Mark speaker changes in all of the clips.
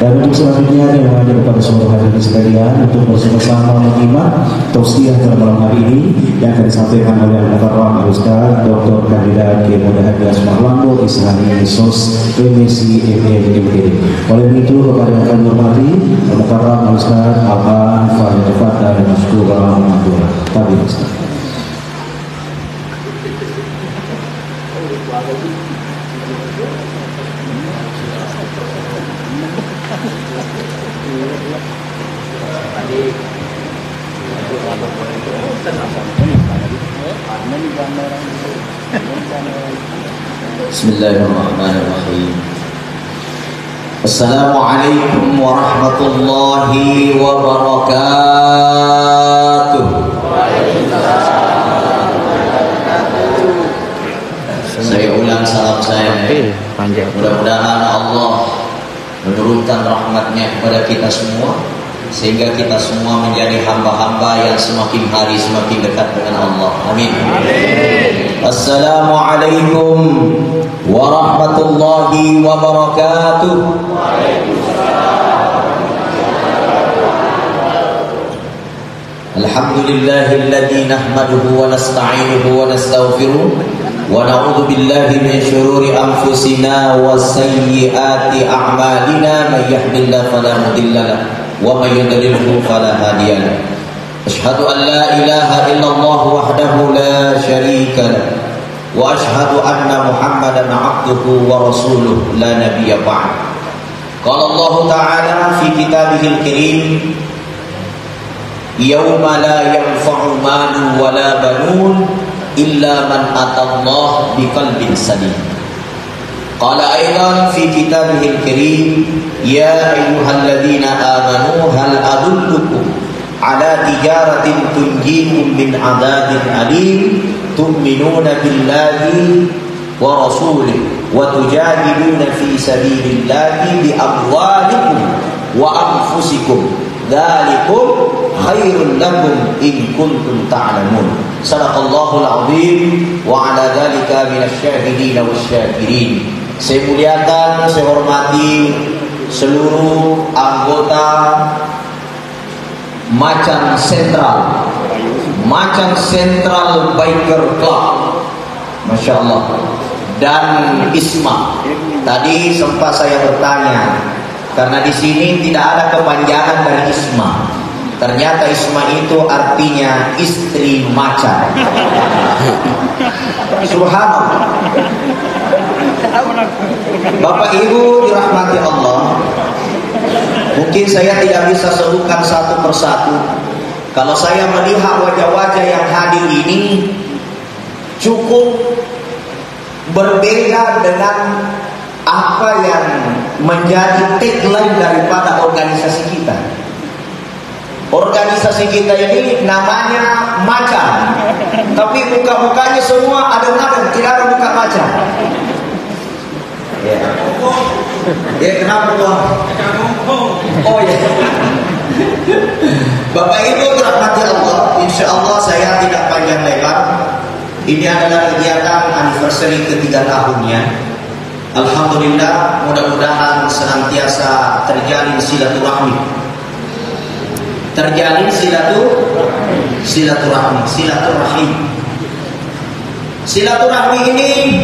Speaker 1: Dan untuk selanjutnya yang mengajak kepada seluruh hadirin sekalian untuk bersama-sama menyimak tausiah pada malam hari ini yang akan disampaikan oleh Al-Mukarram Al-Ustaz Dr. Kandidat Kiai Muda Haji Asmar Lambo Islami Sos MSc MD. Oleh itu kepada yang kami hormati Al-Mukarram Al-Ustaz Al-An Faridafat dan Masykurah Mahmudullah. Kami Ustaz.
Speaker 2: Bismillahirrahmanirrahim. Assalamualaikum warahmatullahi wabarakatuh. Saya ulang salam saya. Mudah-mudahan Allah menurunkan rahmatnya kepada kita semua, sehingga kita semua menjadi hamba-hamba yang semakin hari semakin dekat dengan Allah. Amin. Assalamualaikum warahmatullahi wabarakatuh. Alhamdulillahilladzi nahmaduhu wa nasta'inuhu wa nastaghfiruh wa na'udzu billahi min shururi anfusina wa sayyiati a'malina may yahdihillahu fala mudilla lahu wa may yudlilhu fala hadiya lahu. Asyhadu an la ilaha illallah wahdahu la syarika lahu wa asyhadu anna Muhammadan 'abduhu wa rasuluh la nabiyya ba'd. Qala Allah ta'ala fi kitabihil karim yauma la yanfa'u malun wa la banun illa man atallah biqalbin salim. Qala aidan fi kitabihil karim ya ayyuhalladzina amanu hal adullukum ala tijaratin tunjikum min adzabin alim tu'minuna billahi wa rasulih wa tujahiduna fi sabilillahi bi amwalikum wa anfusikum dzalikum khairul lakum in kuntum ta'lamun. Sadaqallahul azim wa ala dzalika minasyahidin wasyakirin. Saya muliakan, saya hormati seluruh anggota Macan Central Biker Club, Masya Allah, dan ISMA. Tadi sempat saya bertanya, karena di sini tidak ada kepanjangan dari ISMA. Ternyata ISMA itu artinya istri macan. Subhanallah. Bapak Ibu dirahmati Allah, mungkin saya tidak bisa sebutkan satu persatu. Kalau saya melihat wajah-wajah yang hadir ini cukup berbeda dengan apa yang menjadi tagline daripada organisasi kita. Organisasi kita ini namanya macan, tapi muka-mukanya semua adem-adem, tidak ada muka macan. Ya, kenapa tuh? Oh ya. Bapak Ibu dirahmati Allah, insya Allah saya tidak panjang lebar. Ini adalah kegiatan anniversary ketiga tahunnya. Alhamdulillah, mudah-mudahan senantiasa terjalin silaturahmi. Silaturahmi ini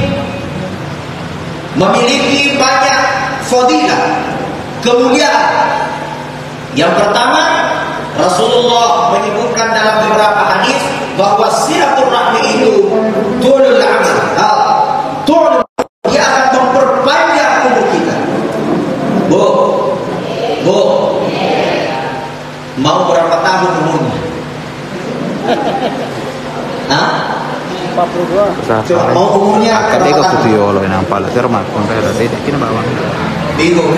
Speaker 2: memiliki banyak fadilah, kemuliaan. Yang pertama, Rasulullah menyebutkan dalam beberapa hadis bahwa silaturahmi itu tulul amal, dia akan memperpanjang umur kita. Bu, mau berapa tahun umurnya? Hah?
Speaker 3: 42.
Speaker 2: Mau umurnya berapa tahun? Bingung.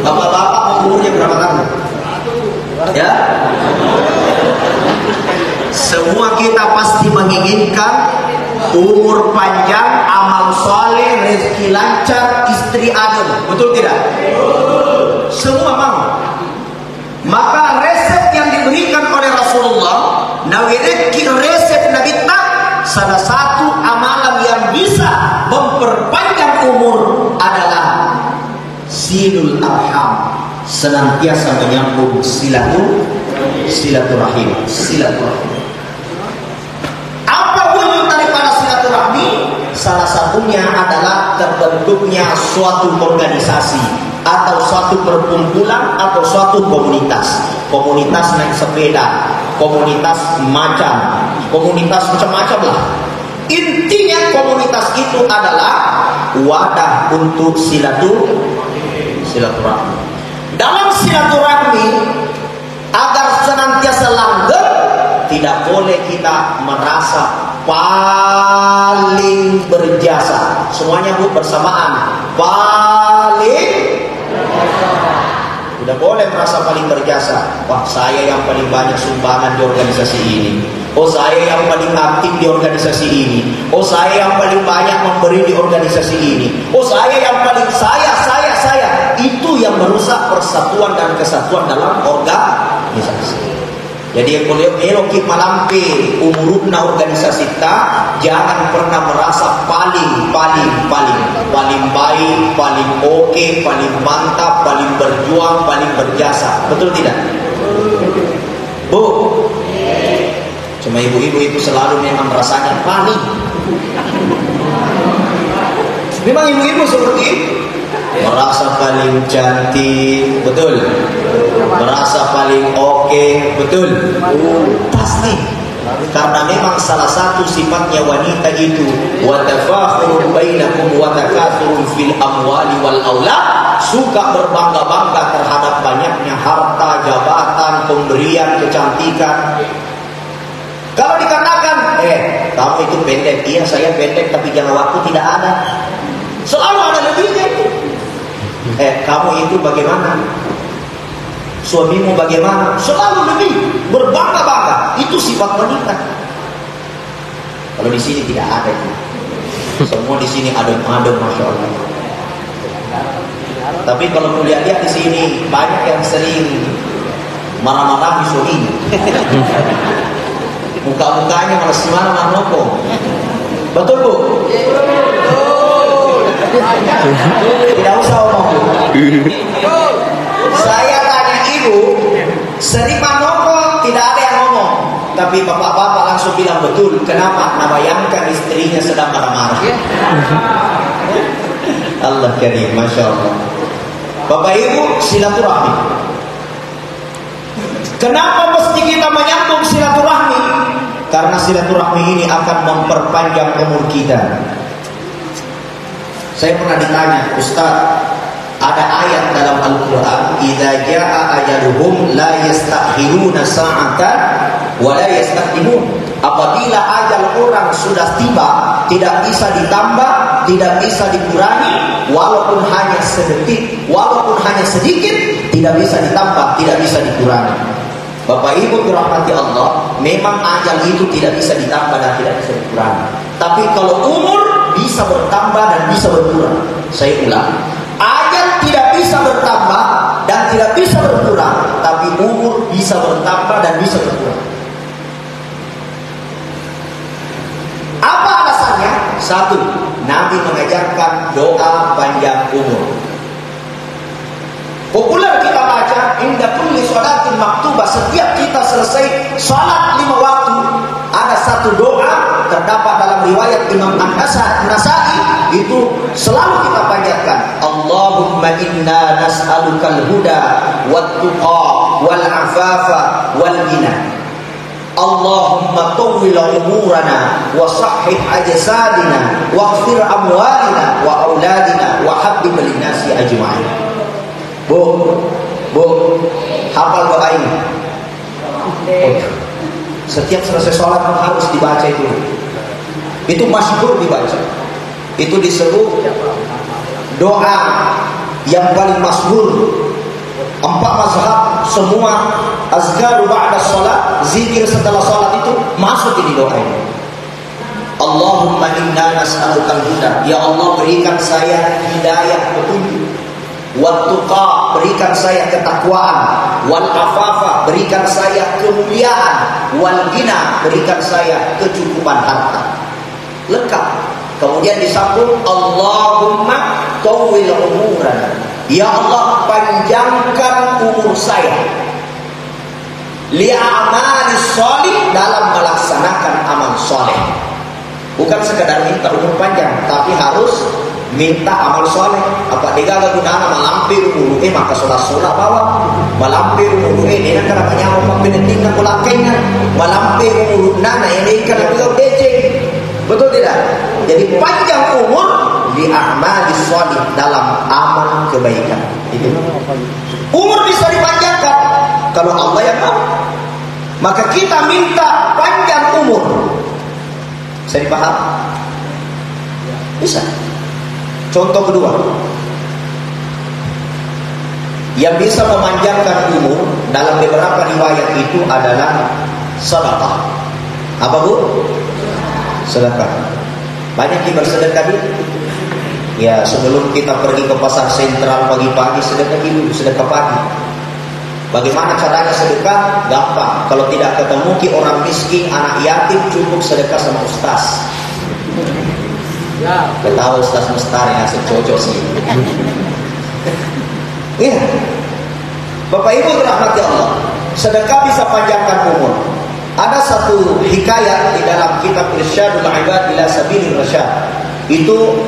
Speaker 2: Bapak-bapak mau umurnya berapa tahun? Ya? Semua kita pasti menginginkan umur panjang, amal soleh, rezeki lancar, istri adem. Betul tidak? Semua mau. Maka resep yang diberikan oleh Rasulullah, nawireki resep Nabi tak, salah satu amalan yang bisa memperpanjang umur adalah silul arham, senantiasa menyambung silaturahim. Apa wujud daripada silaturahmi? Salah satunya adalah terbentuknya suatu organisasi atau suatu perkumpulan atau suatu komunitas. Komunitas naik sepeda, komunitas macam-macam lah. Intinya komunitas itu adalah wadah untuk silaturahmi. Dalam silaturahmi, agar senantiasa langgeng, tidak boleh kita merasa paling berjasa. Semuanya Bu bersamaan. Paling tidak boleh merasa paling berjasa. Wah, saya yang paling banyak sumbangan di organisasi ini. Oh, saya yang paling aktif di organisasi ini. Oh, saya yang paling banyak memberi di organisasi ini. Oh, saya yang paling saya. Itu yang merusak persatuan dan kesatuan dalam organisasi. Jadi yang boleh elok malampe umurna organisasi kita, jangan pernah merasa paling baik, paling oke, paling mantap, paling berjuang, paling berjasa. Betul tidak? Bu, cuma ibu-ibu itu selalu memang rasanya paling. Memang ibu-ibu seperti itu. Merasa paling cantik, betul. Merasa paling oke, betul. Pasti. Karena memang salah satu sifatnya wanita itu wa tafakhurun bainakum wa takathurun fil amwali wal aulad, suka berbangga-bangga terhadap banyaknya harta, jabatan, pemberian, kecantikan. Kalau dikatakan, kamu itu pendek, iya saya pendek, tapi jangka waktu tidak ada. Selalu ada lebihnya itu. Kamu itu bagaimana? Suamimu bagaimana? Selalu lebih berbangga-bangga. Itu sifat wanita. Kalau di sini tidak ada itu. Semua di sini adem-adem, masya Allah. Tapi kalau kulihat-lihat di sini banyak yang sering marah-marah suaminya. Muka-mukanya malah semana nopong. Betul Bu? Tidak usah omong. Saya tanya ibu, sering manoko tidak ada yang ngomong, tapi bapak-bapak langsung bilang betul. Kenapa? Nah, bayangkan istrinya sedang marah-marah. Allah karim, masya Allah. Bapak ibu, silaturahmi. Kenapa mesti kita menyambung silaturahmi? Karena silaturahmi ini akan memperpanjang umur kita. Saya pernah ditanya, Ustaz, ada ayat dalam Al-Quran, idza jaa ajaluhum la yastakhiruna sa'atan wa la yastaqdimun. Apabila ajal orang sudah tiba, tidak bisa ditambah, tidak bisa dikurangi, walaupun hanya sedetik, walaupun hanya sedikit, tidak bisa ditambah, tidak bisa dikurangi. Bapak Ibu dirahmati Allah, memang ajal itu tidak bisa ditambah dan tidak bisa dikurangi. Tapi kalau umur bisa bertambah dan bisa berkurang. Saya ulang, ajal tidak bisa bertambah dan tidak bisa berkurang, tapi umur bisa bertambah dan bisa berkurang. Apa alasannya? Satu, Nabi mengajarkan doa panjang umur. Populer kita baca, inda kulli sholatin maktubah, setiap kita selesai salat 5 waktu, ada satu doa terdapat dalam riwayat Imam An-Nasai, itu selalu kita panjatkan. Allahumma inna nas'alukal huda wat tuqa wal afafa wal ghina. Allahumma tawwil umurana wa sahhih ajsadina waghfir amwalina wa auladina wa habbib lin-nasi ajma'in. Bu, hafal doa ini. Setiap selesai sholat harus dibaca itu. Itu masyhur dibaca. Itu disebut doa yang paling masyhur. 4 mazhab semua azkaru ba'da sholat, zikir setelah sholat itu masuk ini doa ini. Allahumma inna nas'alukal huda, ya Allah berikan saya hidayah petunjuk. Wattuqa, berikan saya ketakwaan. Wal afafa, berikan saya kemuliaan. Wal ghina, berikan saya kecukupan harta. Lengkap. Kemudian disambung Allahumma tawil umuran. Ya Allah, panjangkan umur saya li'amali sholih, dalam melaksanakan amal soleh. Bukan sekedar minta umur panjang, tapi harus minta amal soleh. Apa digaga gunana malampir umur maka solat bawa malampir umur ini karena banyak orang penting nak kulakainya malampir umur nana ini karena beliau becek. Betul tidak? Jadi panjang umur di a'mali sholih, dalam amal kebaikan. Itu. Umur bisa dipanjangkan kalau Allah yang mau. Maka kita minta panjang umur. Bisa dipaham? Bisa. Contoh kedua, yang bisa memanjangkan umur dalam beberapa riwayat itu adalah sedekah. Apa bu? Sedekah. Banyak yang bersedekah dulu. Ya, sebelum kita pergi ke pasar sentral pagi-pagi, sedekah dulu, sedekah pagi. Bagaimana caranya sedekah? Gampang. Kalau tidak ketemu ki orang miskin, anak yatim, cukup sedekah sama ustaz. Ya, ketawa Ustaz Mustar yang secocok sih. Iya. Bapak Ibu dirahmati Allah, sedekah bisa panjangkan umur. Ada satu hikayat di dalam kitab Irsyadul Ibad ila Sabilir Rasyad. Itu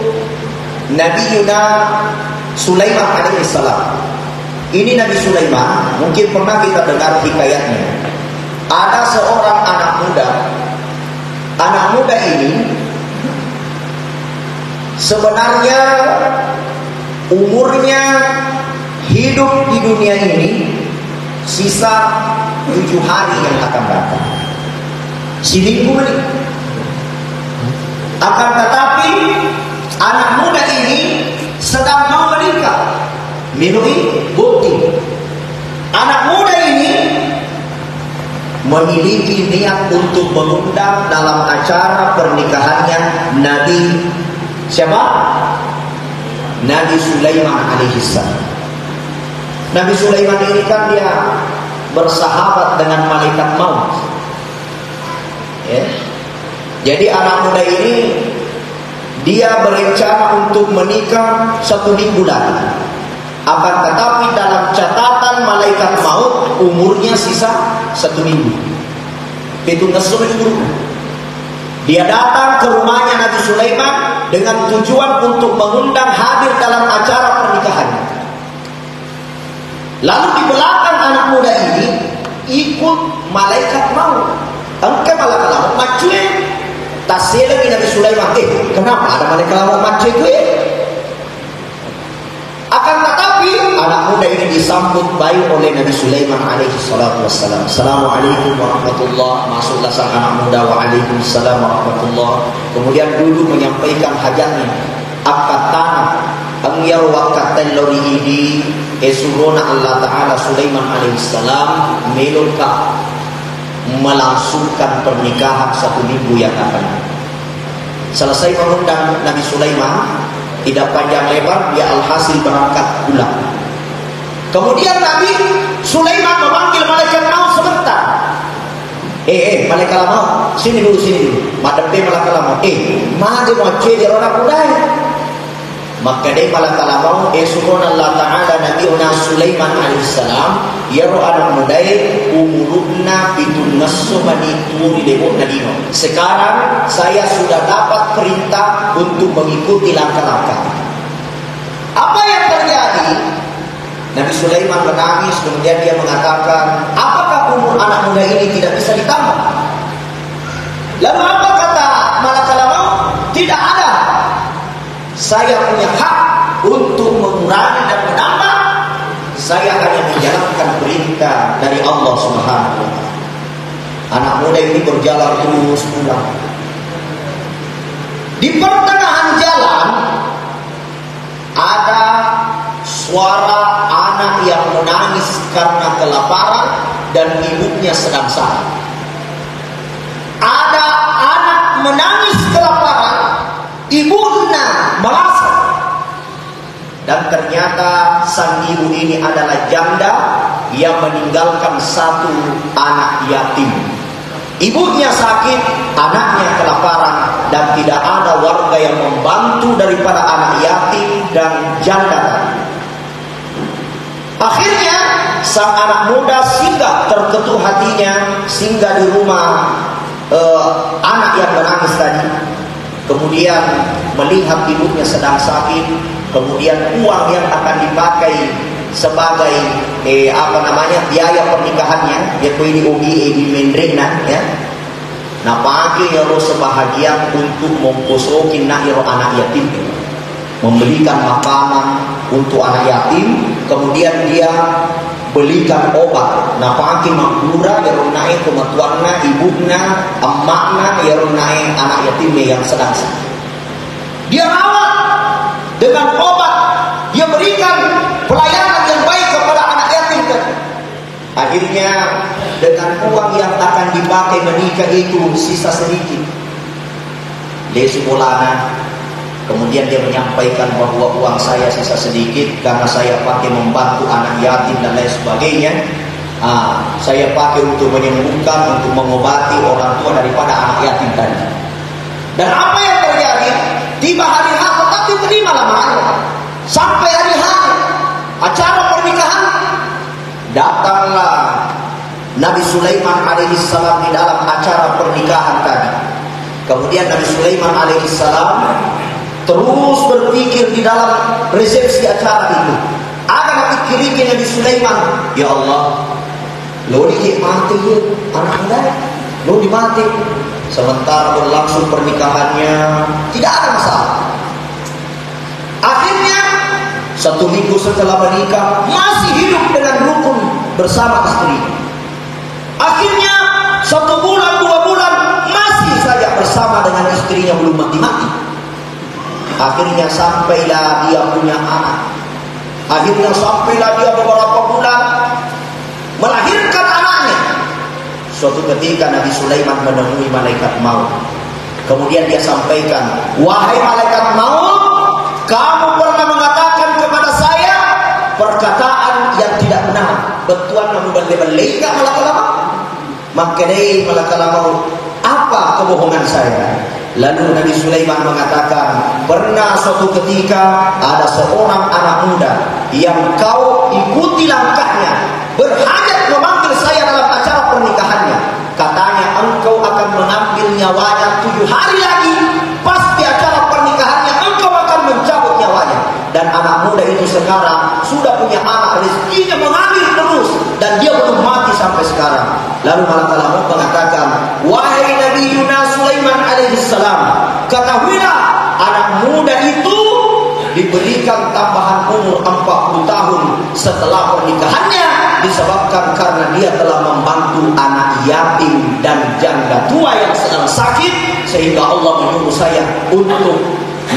Speaker 2: Nabi Yuna Sulaiman alaihissalam. Ini Nabi Sulaiman, mungkin pernah kita dengar hikayatnya. Ada seorang anak muda. Anak muda ini sebenarnya umurnya hidup di dunia ini sisa 7 hari yang akan datang. Seminggu ini. Akan tetapi anak muda ini sedang mau menikah. Minui bukti. Anak muda ini memiliki niat untuk mengundang dalam acara pernikahannya Nabi siapa? Nabi Sulaiman alaihissalam. Nabi Sulaiman ini kan dia bersahabat dengan malaikat maut. Ya. Jadi anak muda ini dia berencana untuk menikah 1 minggu lagi. Akan tetapi dalam catatan malaikat maut umurnya sisa 1 minggu. Itu ngesul umur. Dia datang ke rumahnya Nabi Sulaiman dengan tujuan untuk mengundang hadir dalam acara pernikahannya. Lalu di belakang anak muda ini ikut malaikat maut. Engke malaikat maut macue. Tasir lagi Nabi Sulaiman. Kenapa ada malaikat maut macue itu? Akan tetapi anak muda ini disambut baik oleh Nabi Sulaiman alaihi salatu wassalam. Assalamualaikum warahmatullahi. Masuklah sang anak muda. Waalaikumsalam warahmatullahi. Kemudian duduk menyampaikan hajatnya. Akad tanah angyar waqatan lorihi esurona Allah Ta'ala Sulaiman alaihissalam melulka melangsungkan pernikahan 1 minggu yang akan. Selesai mengundang Nabi Sulaiman, tidak panjang lebar dia alhasil berangkat pulang. Kemudian Nabi Sulaiman memanggil malaikat maut sebentar. Malaikat maut, sini dulu. Madep malaikat maut. Mana mau jadi orang budaya? Maka dia malaikat maut subhanallah ta'ala Nabiuna Sulaiman alaihissalam yaro anak mudai umuruna bidun nasubani turi demo nadino. Sekarang saya sudah dapat perintah untuk mengikuti langkah-langkah. Apa yang terjadi? Nabi Sulaiman menangis, kemudian dia mengatakan, apakah umur anak muda ini tidak bisa ditambah? Lalu apa kata malaikat maut? Tidak ada. Saya punya hak untuk mengurangi dan menambah. Saya hanya menjalankan perintah dari Allah Subhanahu wa Ta'ala. Anak muda ini berjalan terus pulang. Di pertengahan jalan ada suara anak yang menangis karena kelaparan dan ibunya sedang sakit. Ada anak menangis kelaparan, ibunya merasa. Dan ternyata sang ibu ini adalah janda yang meninggalkan 1 anak yatim. Ibunya sakit, anaknya kelaparan,
Speaker 4: dan tidak ada warga yang membantu daripada anak yatim dan janda. Akhirnya sang anak muda singgah, terketuk hatinya, singgah di rumah anak yang menangis tadi. Kemudian melihat ibunya sedang sakit, kemudian uang yang akan dipakai sebagai biaya pernikahannya, dia ini ugi di mendrena ya. Nah pakai ya sebahagian untuk memposokin anak yatim, membelikan makanan untuk anak yatim, kemudian dia belikan obat. Nah pakai makmura ya runai kematuanna, ibunya, emaknya ya runai anak yatimnya yang sedang sakit. Dia rawat dengan obat, dia berikan pelayanan yang baik kepada anak yatim. Akhirnya dengan uang yang akan dipakai menikah itu sisa sedikit. Dia semulana, kemudian dia menyampaikan bahwa uang saya sisa sedikit karena saya pakai membantu anak yatim dan lain sebagainya. Saya pakai untuk menyembuhkan, untuk mengobati orang tua daripada anak yatim tadi. Dan apa yang terjadi? Tiba hari H tetapi terima lamarannya. Sampai hari H acara pernikahan, datanglah Nabi Sulaiman alaihissalam di dalam acara pernikahan tadi. Kemudian Nabi Sulaiman alaihissalam terus berpikir di dalam resepsi acara itu. Ada pikir Nabi Sulaiman, ya Allah, lo mati ya anak muda, lo dimati. Sementara berlangsung pernikahannya tidak ada masalah. Akhirnya 1 minggu setelah menikah masih hidup dengan rukun bersama istri. Akhirnya 1 bulan 2 bulan masih saja bersama dengan istrinya, belum mati-mati. Akhirnya sampailah dia punya anak. Akhirnya sampailah dia beberapa bulan melahirkan anaknya. Suatu ketika Nabi Sulaiman menemui malaikat maut. Kemudian dia sampaikan, wahai malaikat maut, kamu pernah mengatakan kepada saya perkataan yang tidak benar. Betuan namun berlebihan malaikat maka dari malaikat maut, apa kebohongan saya? Lalu Nabi Sulaiman mengatakan, pernah suatu ketika ada seorang anak muda yang kau ikuti langkahnya, berhajat memanggil saya dalam acara pernikahannya. Katanya engkau akan mengambil nyawanya 7 hari lagi, pas di acara pernikahannya engkau akan mencabut nyawanya. Dan anak muda itu sekarang sudah punya anak, rezekinya mengalir terus, dan dia belum mati sampai sekarang. Lalu malaikat maut mengatakan, wahai Nabi Yunus Sulaiman alaihissalam, ketahuilah anak muda itu diberikan tambahan umur 40 tahun setelah pernikahannya, disebabkan karena dia telah membantu anak yatim dan janda tua yang sedang sakit, sehingga Allah menyuruh saya untuk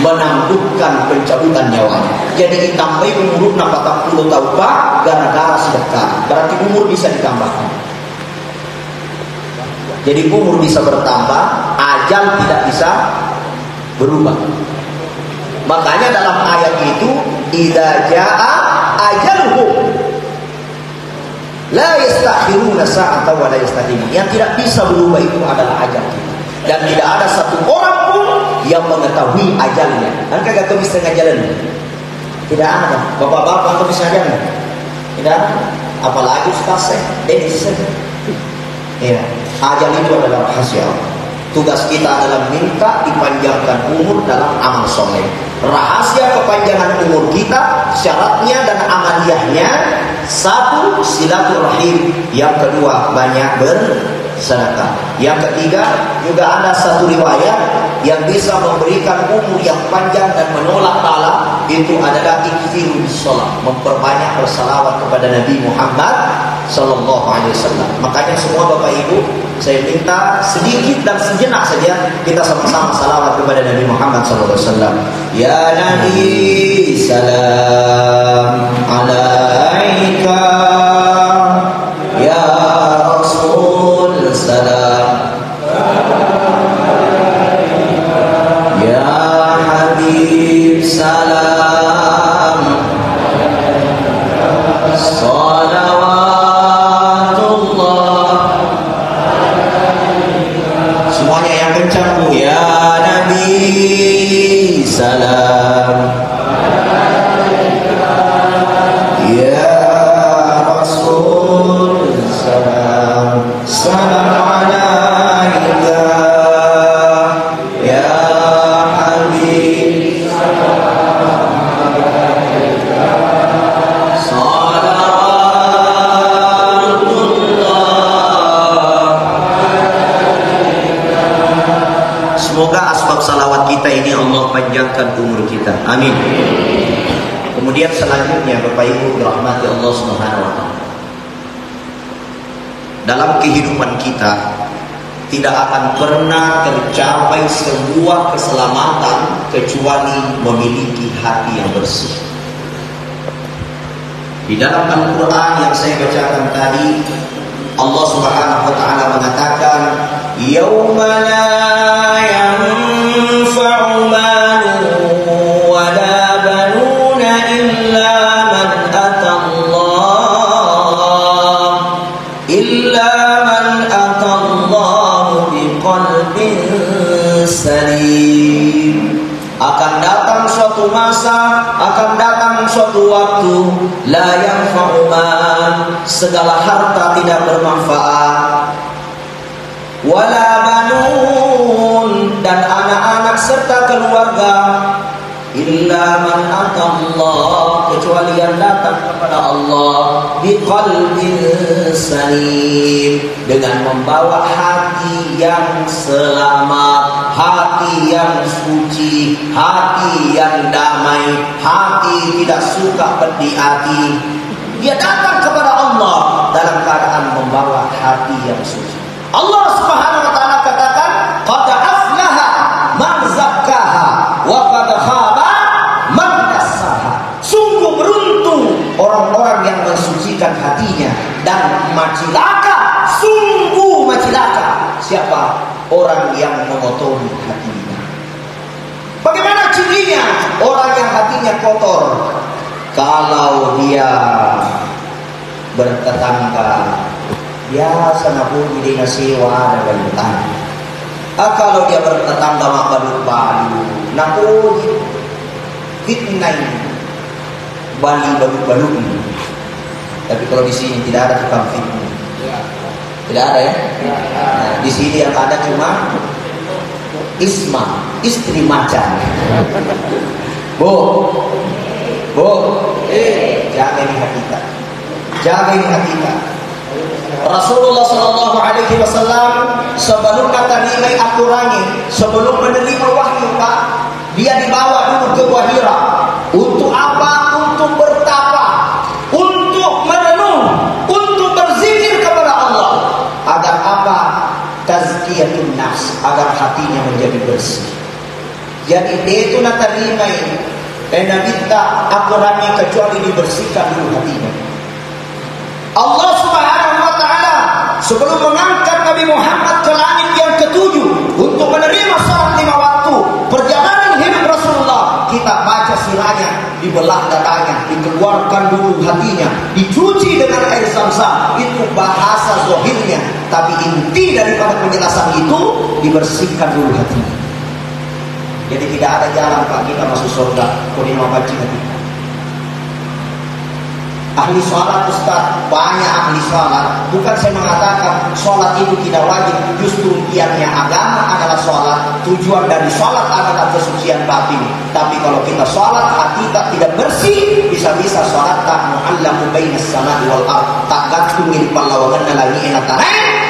Speaker 4: menangguhkan pencabutan nyawanya. Jadi ditambah umur 40 tahun Pak, gara-gara sedekah. Berarti umur bisa ditambahkan. Jadi umur bisa bertambah, ajal tidak bisa berubah. Makanya dalam ayat itu, idza jaa ajaluhum la yastakhiruna sa'atan wa la yastaqdimun. Yang tidak bisa berubah itu adalah ajal kita. Dan tidak ada satu orang pun yang mengetahui ajalnya. Kan kagak kemis tengah jalan. Tidak ada. Bapak-bapak kemis tengah jalan. Tidak ada. Apalagi ustaz Denis. Ya, ajal itu adalah rahasia. Tugas kita adalah minta dipanjangkan umur dalam amal soleh. Rahasia kepanjangan umur kita, syaratnya dan amaliyahnya: 1, silaturahim. Yang kedua, banyak bersedekah. Yang ketiga, juga ada satu riwayat yang bisa memberikan umur yang panjang dan menolak bala, itu adalah ikthirus shalah, memperbanyak bersalawat kepada Nabi Muhammad sallallahu alaihi wasallam. Makanya semua Bapak Ibu, saya minta sedikit dan sejenak saja kita sama-sama salawat kepada Nabi Muhammad sallallahu alaihi wasallam. Ya Nabi salam alaika, ya Rasul salam, ya Habib salam, salawatullah. Semuanya yang kencang, ya Nabi umur kita. Amin. Kemudian selanjutnya Bapak Ibu dirahmati Allah Subhanahu wa taala. Dalam kehidupan kita tidak akan pernah tercapai sebuah keselamatan kecuali memiliki hati yang bersih. Di dalam Al-Quran yang saya bacakan tadi, Allah Subhanahu wa taala mengatakan, "Yauma la yanfa'u malun wa la banuna illa man atallah biqalbin salim." Akan datang suatu masa, akan datang suatu waktu, la yanfa'u mal, segala harta tidak bermanfaat, wala banun, dan anak-anak serta keluarga, illa man atallah, kecuali yang datang kepada Allah biqalbin salim, dengan membawa hati yang selamat, hati yang suci, hati yang damai, hati tidak suka pedih hati. Dia datang kepada Allah dalam keadaan membawa hati yang suci. Allah Subhanahu wa taala katakan, qad aflaha man zakkaha wa qad khaba man dassaha. Sungguh beruntung orang-orang yang mensucikan hatinya, dan macilaka, sungguh macilaka siapa? Orang yang mengotori hatinya. Bagaimana cirinya orang yang hatinya kotor? Kalau dia bertetangga, biasa nabu di nasiwa ada bantuan. Kalau dia bertetangga mak balut-balut, nabu fitnah balut-balut. Tapi kalau di sini tidak ada tukang fitnah. Tidak ada ya? Nah, di sini yang ada cuma Isma, istri macan. Bu, jaga ini hati kita. Jaga ini hati kita. Rasulullah Sallallahu Alaihi Wasallam sebelum menerima aturannya, sebelum menerima wahyu, Pak, dia dibawa dulu ke Gua Hira. Untuk apa? Untuk bertapa, untuk merenung, untuk berzikir kepada Allah. Agar apa? Tazkiyatun nafs, agar hatinya menjadi bersih. Jadi dia itu nak terima ini, dan minta aturannya kecuali dibersihkan dulu hatinya. Allah Subhanahu wa taala sebelum mengangkat Nabi Muhammad ke langit yang ketujuh untuk menerima salat 5 waktu, perjalanan hidup Rasulullah, kita baca sirahnya, dibelah dadanya, dikeluarkan dulu hatinya, dicuci dengan air Zam-Zam. Itu bahasa zahirnya, tapi inti daripada penjelasan itu dibersihkan dulu hatinya. Jadi tidak ada jalan Pak kita masuk surga kalau dia mau baca hati. Ahli sholat Ustaz, banyak ahli sholat. Bukan saya mengatakan sholat itu tidak wajib. Justru kiannya agama adalah sholat. Tujuan dari sholat adalah kesucian batin. Tapi kalau kita sholat hati tak tidak bersih, bisa-bisa sholat tak mu'allamu bainas sama'i wal ard, tak gantung min pallawangan lagi enatan.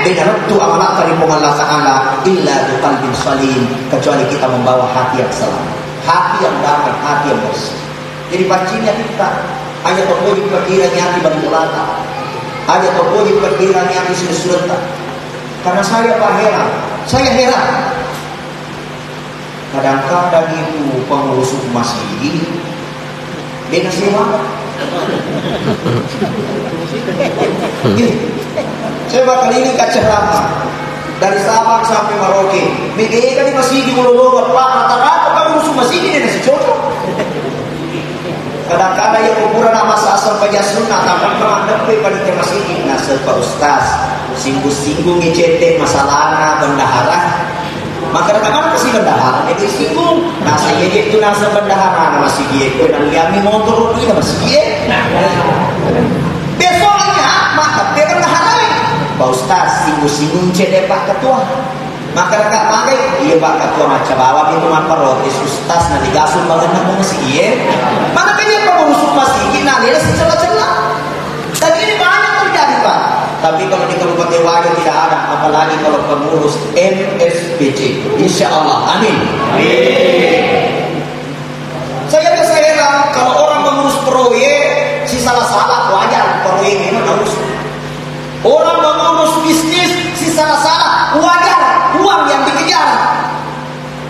Speaker 4: Beda tu amalat dari Allah Ta'ala illa biqalbin salim, kecuali kita membawa hati yang selamat, hati yang damai, hati yang bersih. Jadi bacinya kita hanya terpuji perkiranya hati bermulata, hanya terpuji perkiranya hati sudah. Karena saya Pak heran, saya heran. Kadang-kadang itu pengurus masjid dia ngasih mana? Saya bakal ini kaca ceramah dari Sabang sampai Merauke. Mereka kan di masjid di Ululur, Pak, rata-rata pengurus masjid ini nasi cocok. Kadang-kadang yang ukuran nama asal pajak sunnah tanpa menghadap pada masjid ini. Nasir Pak Ustaz, singgung-singgung ngecetek masalahnya bendahara. Maka kadang-kadang kasih bendahara jadi singgung. Nah saya itu nasa bendahara nama si dia itu dan kami motor itu nama si dia. Besoknya maka dia bendahara. Pak Ustaz singgung-singgung cedek Pak Ketua. Maka dekat pakai iya Pak Ketua macam bawah itu maka rotis Ustaz nanti gasul banget nak si dia. Maka kayaknya pengurus masih ini nanti celah-celah. Dan ini banyak terjadi Pak. Tapi kalau di Kabupaten Wajo tidak ada, apalagi kalau pengurus MSPC. Insya Allah, amin. Amin. proyek, si salah-salah wajar proyek ini harus. Orang mengurus bisnis, si salah-salah wajar uang yang dikejar.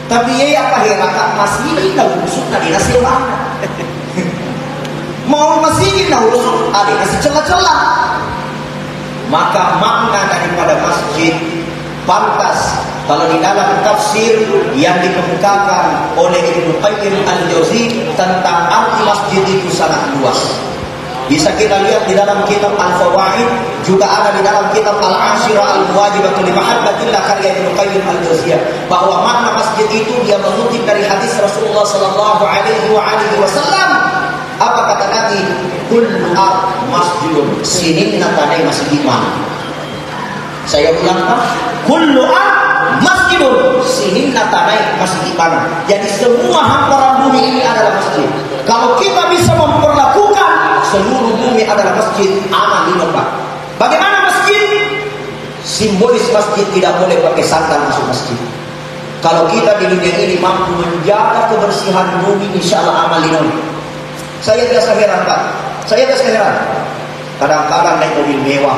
Speaker 4: Tapi ya apa heran masih ini dah urusuk nadi nasi mana? Mau masih ini dah urusuk ada nasi celah-celah. Maka makna daripada masjid pantas kalau di dalam tafsir yang dikemukakan oleh Ibnu Qayyim al-Jauzi tentang arti masjid itu sangat luas. Bisa kita lihat di dalam kitab Al-Fawaid, juga ada di dalam kitab Al-Ashirah Al-Muwajibatu li Mahabbatillah karya Ibnu Qayyim al-Jauziyah, bahwa makna masjid itu dia mengutip dari hadis Rasulullah sallallahu alaihi wasallam. Apa kata Nabi? Kullu masjidun sininna tanai masjid iman. Saya ulang, kullu masjidun sininna tanai masjid iman. Jadi semua hamparan bumi ini adalah masjid. Kalau kita bisa memperlakukan seluruh bumi adalah masjid, aman di tempat. Bagaimana masjid? Simbolis masjid tidak boleh pakai sandal masuk masjid. Kalau kita di dunia ini mampu menjaga kebersihan bumi, insya Allah amal di tempat. Saya biasa heran Pak. Saya biasa heran. Kadang-kadang naik mobil mewah,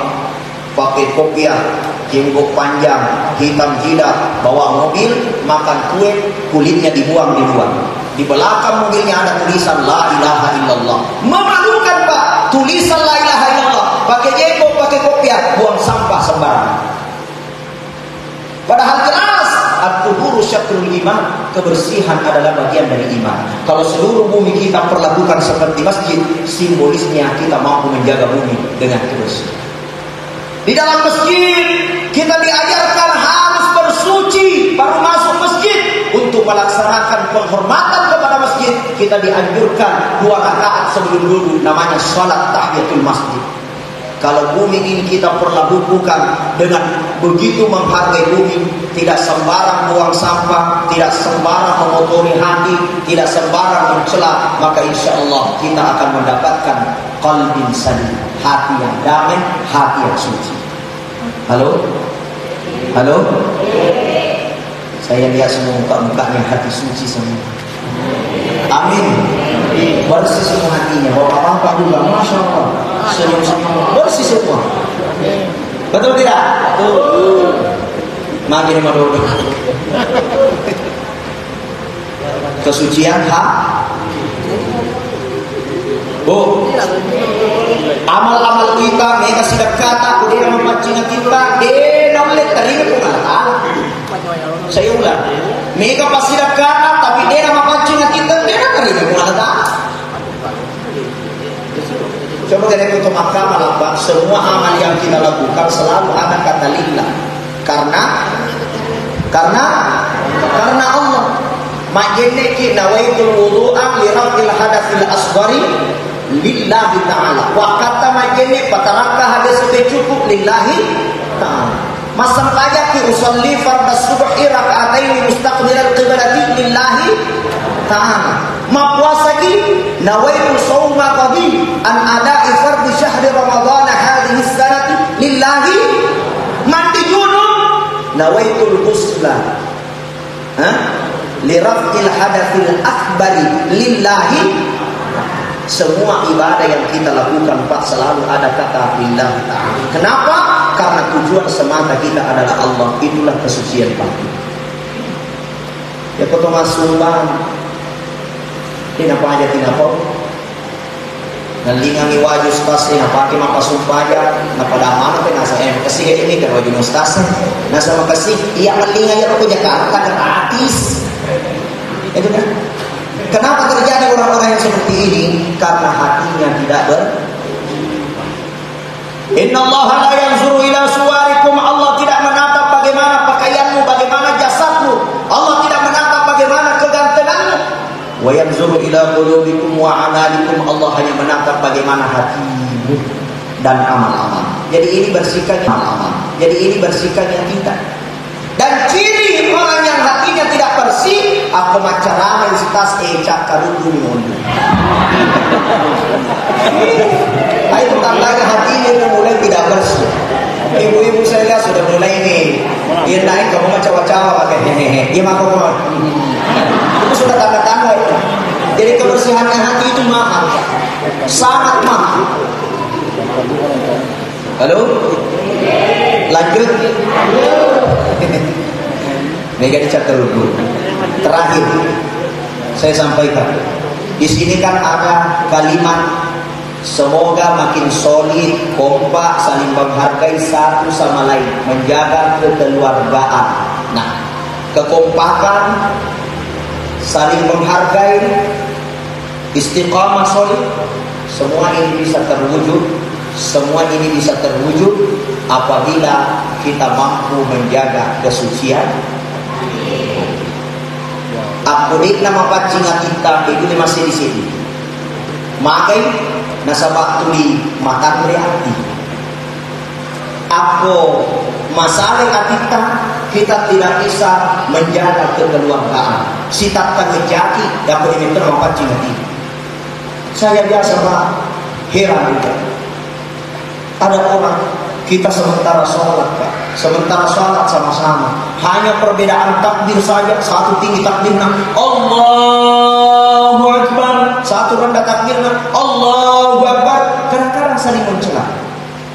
Speaker 4: pakai kopiah, jenggot panjang, hitam jidat, bawa mobil, makan kue, kulitnya dibuang di luar. Di belakang mobilnya ada tulisan La ilaha illallah. Memalukan Pak, tulisan La ilaha illallah. Pakai jenggot, pakai kopiah, buang sampah sembarangan. Padahal jelas at-tuhuru syatrul iman, kebersihan adalah bagian dari iman. Kalau seluruh bumi kita perlakukan seperti masjid, simbolisnya kita mampu menjaga bumi dengan kebersihan. Di dalam masjid kita diajarkan harus bersuci baru masuk masjid. Untuk melaksanakan penghormatan kepada masjid, kita dianjurkan 2 rakaat sebelum duduk, namanya salat tahiyatul masjid. Kalau bumi ini kita perlakukan dengan begitu menghargai bumi, tidak sembarang buang sampah, tidak sembarang mengotori hati, tidak sembarang mencela, maka insya Allah kita akan mendapatkan qalbin salim, hati yang damai, hati yang suci. Halo? Halo? Saya lihat semua muka-mukanya hati suci semua. Amin. Bersih semua hatinya. Bapak-bapak juga, masya Allah. Senyum-senyum, bersih semua. Betul tidak? Betul. Makin madodo. Kesucian hak. Oh, amal-amal kita, mereka sudah kata, dia memancing kita, dia boleh terima pengalaman. Saya ulang, mereka pasti sudah kata, tapi dia memancing kita, dia terima pengalaman. Coba kita ikut mahkamah apa? Semua amal yang kita lakukan selalu ada kata lillah, karena Allah. Majenneki nawaitul wudu'a li raf'il hadatsil asghari lillahi ta'ala. Wa kata majenne pataraka hadas cukup lillahi ta'ala. Masam aja ki usalli fardhu subhi raka'atain mustaqbilal qiblati lillahi ta'ala. Ma puasa ki nawaitul shauma qadi an ada'i fardhi syahri ramadhan hadhihi sanati lillahi. Mandi junub nawaitul ghusla. Lirafil hadatsil akbari lillahi. Semua ibadah yang kita lakukan Pak selalu ada kata lillahi ta'ala. Kenapa? Karena tujuan semata kita adalah Allah. Itulah kesucian Pak. Ya potong sumbang. Ini apa aja tidak apa? Nalingangi wajah ustaz ini pakai maka sumpah aja. Pada mana teh nasa kasih ini kan wajah ustaz. Nasa makasih iya melingan ya aku Jakarta gratis. Itu kan? Kenapa terjadi orang-orang yang seperti ini? Karena hatinya tidak Innallaha la yanzuru ila suwarikum. Allah tidak menatap bagaimana pakaianmu, bagaimana jasadmu. Allah tidak menatap bagaimana kegantenganmu. Wa yanzuru ila qulubikum wa amalikum. Allah hanya menatap bagaimana hatimu dan amal-amal. Jadi ini bersihkan amal-amal. Jadi ini bersihkan yang tidak. Dan ciri orang yang hatinya tidak bersih, aku macarana ustaz ecak karudu moni. Itu tandanya hatinya itu mulai tidak bersih. Ibu-ibu saya lihat sudah mulai ini. Dia naik kamu cawa-cawa pakai hehehe. Dia makan itu sudah tanda-tanda itu. Jadi kebersihannya hati itu mahal. Sangat mampu. Halo? Lanjut? Mega dicatat dulu. Terakhir saya sampaikan. Di sini kan ada kalimat semoga makin solid, kompak, saling menghargai satu sama lain, menjaga kekeluargaan. Nah, kekompakan, saling menghargai, istiqamah solid, semua ini bisa terwujud. Semua ini bisa terwujud apabila kita mampu menjaga kesucian. Aku dik nama pacingan kita itu masih di sini. Makai nasabak tuli makan berarti. Aku masalah kita tidak bisa menjaga kekeluargaan. Si tak terjadi aku ini nama pacingan ini. Saya biasa Pak heran juga. Ada orang kita sementara sholat Pak, sementara sholat sama-sama, hanya perbedaan takbir saja, satu tinggi takbirnya Allahu Akbar, satu rendah takbirnya Allahu Akbar, kadang-kadang saling mencela.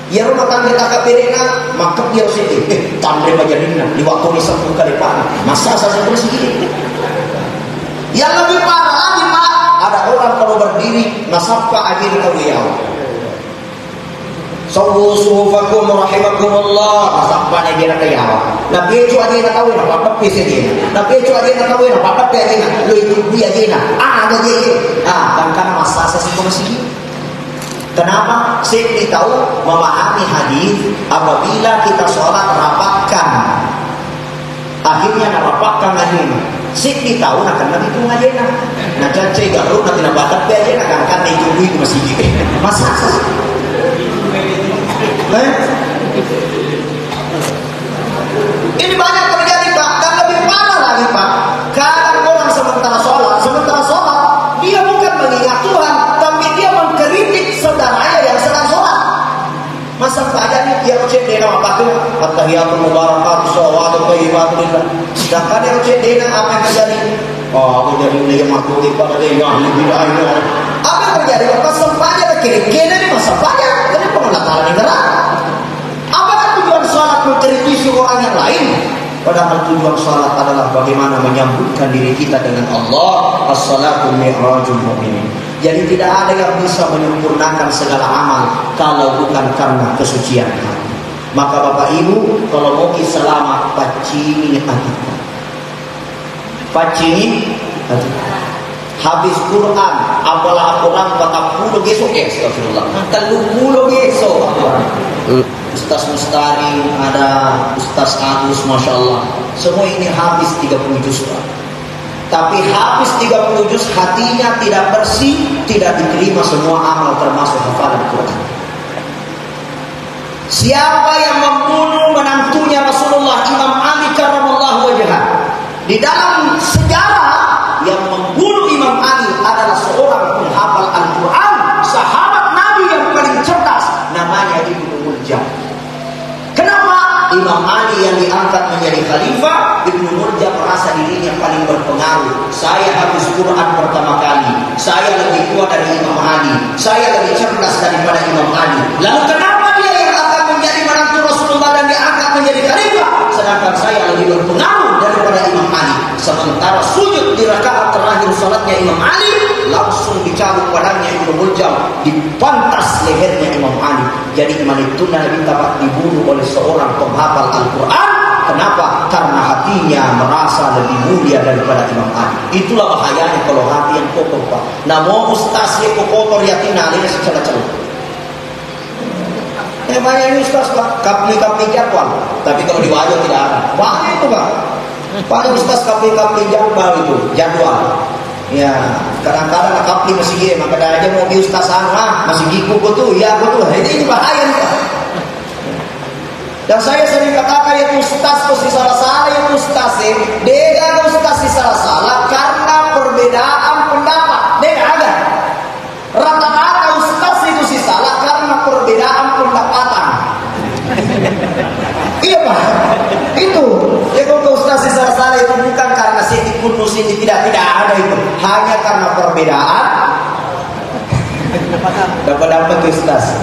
Speaker 4: Ya rumah tangga tak berena, maka dia harus tamre bajarina di waktu misal buka depan, masa saya bersih. Yang lebih parah lagi Pak, ada orang kalau berdiri nasabka ajin kawiyau. Sawu suhufakum rahimakumullah nasabana dia nak kaya. Na pecho aje na kawin na papat pese dia. Na pecho aje na kawin na papat pese dia. Lo itu dia aje na. Ada je. Kan masa sesi komisi. Kenapa? Saya tahu memahami hadis apabila kita sholat rapatkan. Akhirnya rapatkan aje. Saya tahu nak kena itu aje na. Na cace garuk na tinabakat pe aje na kan itu masih gitu. Masa ini banyak terjadi Pak, dan lebih parah lagi Pak. Kadang orang sementara sholat dia bukan mengingat Tuhan, tapi dia mengkritik saudaranya yang sedang sholat. Masa saja nih dia cek dia nama apa tuh? At-tahiyatul mubarakatuh sholawatu thayyibatu lillah. Sedangkan dia cek dia apa yang terjadi? Oh, aku jadi dia makhluk pada dia ahli bidah ini. Apa yang terjadi? Pas sempatnya kira-kira ini masa banyak. Ini pengelakar negara. Mengkritisi orang yang lain, padahal tujuan salat adalah bagaimana menyambutkan diri kita dengan Allah. As-salatu mi'rajul mu'minin. Jadi tidak ada yang bisa menyempurnakan segala amal kalau bukan karena kesucian hati. Maka Bapak Ibu, kalau mau selamat, pacini hati. Pacini hati. Habis Quran, apalah Quran 40 besok astagfirullah. 30 besok. Ustaz Mustari, ada Ustaz Agus, Masya Allah. Semua ini habis 30 juz. Tapi habis 30 juz, hatinya tidak bersih, tidak diterima semua amal termasuk hafalan Quran. Siapa yang membunuh menantunya Rasulullah, Imam Ali karramallahu wajhah, di dalam sejarah yang membunuh Imam Ali adalah seorang penghafal Al-Quran, sahabat Nabi yang paling cerdas, namanya Ibnu Muljam. Kenapa? Imam Ali yang diangkat menjadi khalifah, Ibnu Muljam merasa dirinya paling berpengaruh. Saya habis Quran pertama kali, saya lebih tua dari Imam Ali, saya lebih cerdas daripada Imam Ali. Lalu kenapa dia yang akan menjadi menantu Rasulullah dan diangkat menjadi khalifah, sedangkan saya lebih berpengaruh daripada Imam Ali? Sementara sujud di rakaat terakhir salatnya Imam Ali, langsung dicabut badannya Ibnu Muljam, dipantas lehernya Imam Ali. Jadi Imam itu Nabi dapat dibunuh oleh seorang penghafal Al-Quran. Kenapa? Karena hatinya merasa lebih mulia daripada Imam Ali. Itulah bahayanya kalau hati yang kotor Pak. Namun ustaz yang kotor yakin ini secara celup. Banyak ini ustaz Pak, kapli-kapli jadwal. Tapi kalau di wajah tidak ada. Banyak itu Pak. Banyak ustaz kapli-kapli jadwal itu, jadwal. Ya, kadang-kadang kapli masih gini, maka aja mau di ustaz masih giku betul, ya betul. Ini bahaya nih Pak. Dan saya sering katakan itu ustaz itu salah-salah, itu ustaz dia ustaz salah-salah karena perbedaan pendapat. Dia ada. Rata-rata ustaz itu salah karena perbedaan pendapatan. Iya Pak. Itu. Ya kalau ustaz salah-salah itu bukan karena sini kudus ini tidak ada itu. Hanya karena perbedaan dapat Kristas.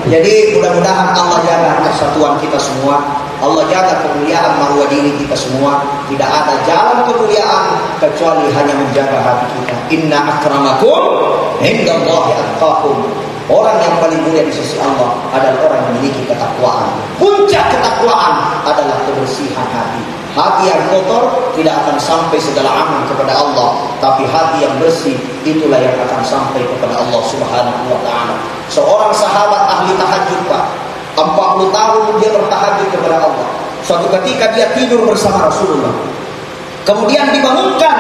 Speaker 4: Jadi mudah-mudahan Allah jaga persatuan kita semua. Allah jaga kemuliaan marwah dini kita semua. Tidak ada jalan kemuliaan kecuali hanya menjaga hati kita. Inna akramakum indallahi atqakum. Orang yang paling mulia di sisi Allah adalah orang yang memiliki ketakwaan. Puncak ketakwaan adalah kebersihan hati. Hati yang kotor tidak akan sampai segala amal kepada Allah, tapi hati yang bersih itulah yang akan sampai kepada Allah Subhanahu wa taala. Seorang sahabat ahli tahajud, Pak. 40 tahun dia bertahajud kepada Allah. Suatu ketika dia tidur bersama Rasulullah. Kemudian dibangunkan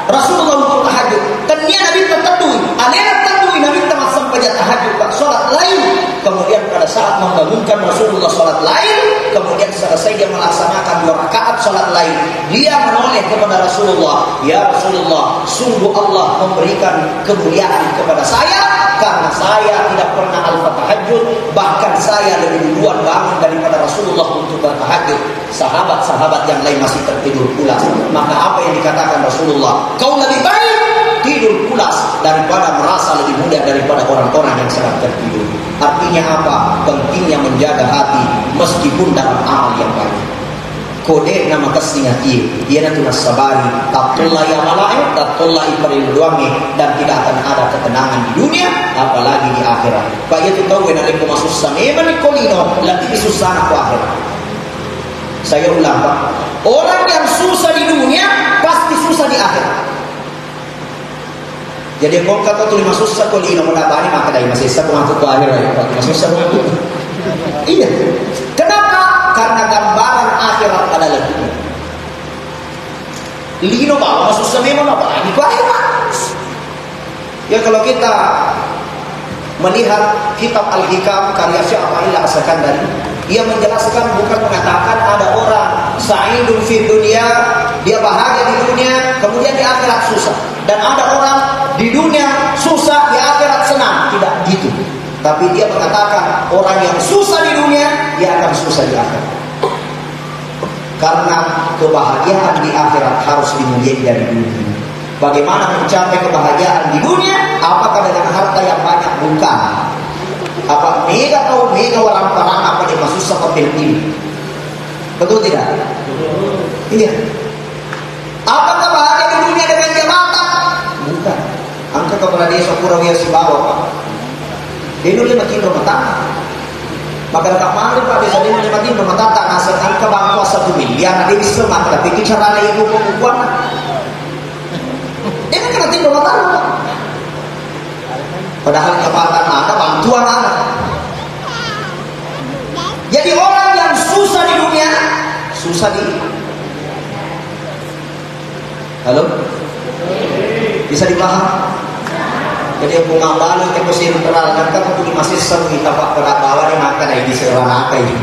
Speaker 4: Rasulullah untuk tahajud. Tanya Nabi tertadui, alena tadui Nabi telah sampai tahajud, Pak, salat lain. Kemudian pada saat membangunkan Rasulullah salat lain, kemudian selesai dia melaksanakan 2 rakaat salat lain. Dia menoleh kepada Rasulullah, "Ya Rasulullah, sungguh Allah memberikan kemuliaan kepada saya karena saya tidak pernah alfa tahajud, bahkan saya lebih duluan bangun daripada Rasulullah untuk bertahajud." Sahabat-sahabat yang lain masih tertidur pulas. Maka apa yang dikatakan Rasulullah? Kau lebih baik tidur pulas daripada merasa lebih mulia daripada orang-orang yang sedang tertidur. Artinya apa? Pentingnya menjaga hati meskipun dalam amal yang baik. Kode nama kasihnya dia nanti nasabari tatullah ya malaik tatullah ipariluangi dan tidak akan ada ketenangan di dunia apalagi di akhirat. Pak itu tahu yang ada masuk sana eman kolino lagi susah nak akhirat. Saya ulang, Pak. Orang yang susah di dunia pasti susah di akhirat. Jadi kalau kata tu lima susah kau lino menabani maka dari masih satu masuk ke akhirat. Lima susah masuk. Iya. Kenapa? Karena gambaran akhirat adalah dunia. Lino bawa susah memang apa? Ini ke akhirat. Ya kalau kita melihat kitab Al-Hikam karya Syekh Abdullah As-Sakandari, ia menjelaskan bukan mengatakan ada orang sa'idun fi dunia, dia bahagia di dunia, kemudian di akhirat susah. Dan ada orang di dunia susah, di akhirat senang. Tidak gitu. Tapi dia mengatakan orang yang susah di dunia, dia akan susah di akhirat. Karena kebahagiaan di akhirat harus dimulai dari dunia. Bagaimana mencapai kebahagiaan di dunia? Apakah dengan harta yang banyak? Bukan. Apa mega atau mega orang-orang apa dia masuk seperti ini? Betul tidak? Iya. Apakah bahagia di dunia dengan jabatan? Bukan. Angka kepada desa Kurawia Sibawa. Dia dulu makin rumah tangga. Maka dekat malam Pak desa dia makin rumah tangga. Nasib angka bangku 1 miliar. Dia bisa maka tapi cara ibu perempuan. Dia kan nanti rumah tangga. Padahal jabatan ada, bantuan ada. Jadi orang yang susah di dunia, susah di. Halo? Bisa dipaham? Jadi bunga balu ke posisi terang kan untuk masih seru kita Pak pada bawah ni makan ai di seorang apa ini.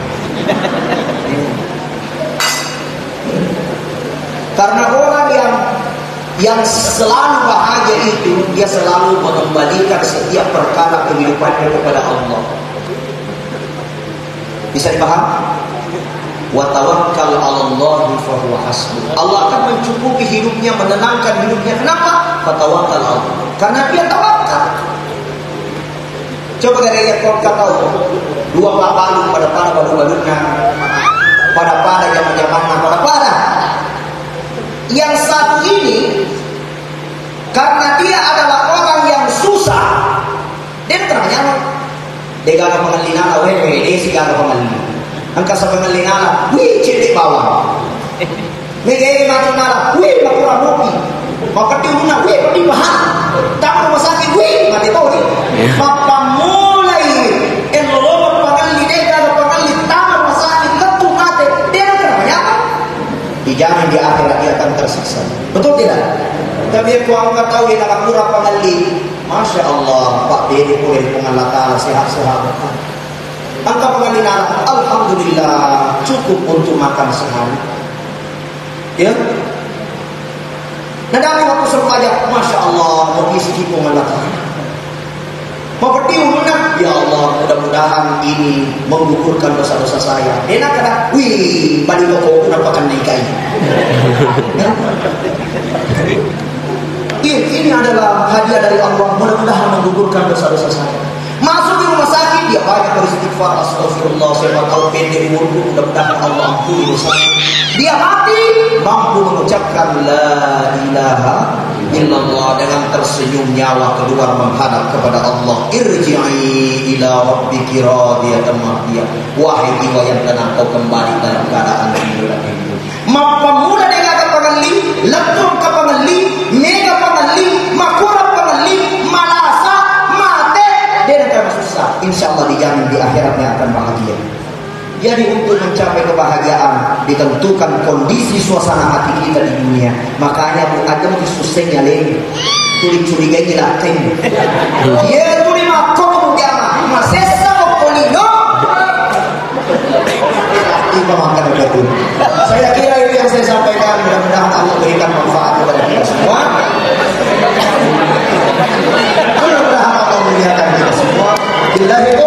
Speaker 4: Karena orang yang selalu bahagia itu dia selalu mengembalikan setiap perkara kehidupannya kepada Allah. Bisa dipaham? Wa tawakkal 'alallahi fa huwa hasbuh. Allah akan mencukupi hidupnya, menenangkan hidupnya. Kenapa? Fa tawakkal 'Allah. Karena dia tawakal. Coba dari yang kau tahu 2 balu pada balu-balunya, pada zaman-zamannya, pada yang satu ini karena dia adalah orang yang susah, dia ternyata dia gak mengalina dia sih gak mengalina angka sampai mengalina wih cedek bawah negeri macam nala wih kurang mopi maka diunah wih pati bahan tak rumah sakit wih mati tahu nih maka mulai elolong pangali dia gak pangali tangan rumah sakit letup mati dia ternyata dijamin di akhirat dia akan tersiksa. Betul tidak? Tapi aku angkat tahu yang nak murah pengali. Masya Allah, Pak Dedi boleh pengalat Allah sehat-sehat. Angkat pengali nak, alhamdulillah cukup untuk makan sehari. Ya? Nah dari waktu serpajak, Masya Allah, mau isi pengalat Allah. Mau berdiunan, ya Allah, mudah-mudahan ini menggugurkan dosa-dosa saya. Enak kan? Wih, balik kau menampakkan nikahi. Ini adalah hadiah dari Allah. Mudah-mudahan menggugurkan dosa-dosa saya. Masuk di rumah sakit, dia banyak beristighfar, astagfirullah, saya tahu pendek umurku, mudah-mudahan Allah ampuni dosaku. Dia mati mampu mengucapkan la ilaha illallah dengan tersenyum, nyawa keluar menghadap kepada Allah. Irji'i ila rabbiki radiyatan mardiyah. Wahai jiwa yang tenang, kau kembali dalam keadaan gembira itu. Pemuda dengan kapangali, letur kapangali, mega pangali, makura pangali, malasa, mate, dan karena susah. Insya Allah dijamin di akhiratnya akan bahagia. Jadi untuk mencapai kebahagiaan ditentukan kondisi suasana hati kita di dunia. Makanya Bu Adam disusahnya lagi. Curi-curi gini lah tem. Ya curi makro jama. Masesa kopolino. Itu makan betul. Saya kira itu yang saya sampaikan. Mudah-mudahan Allah berikan manfaat kepada kita semua. Mudah-mudahan Allah muliakan kita semua. Bila itu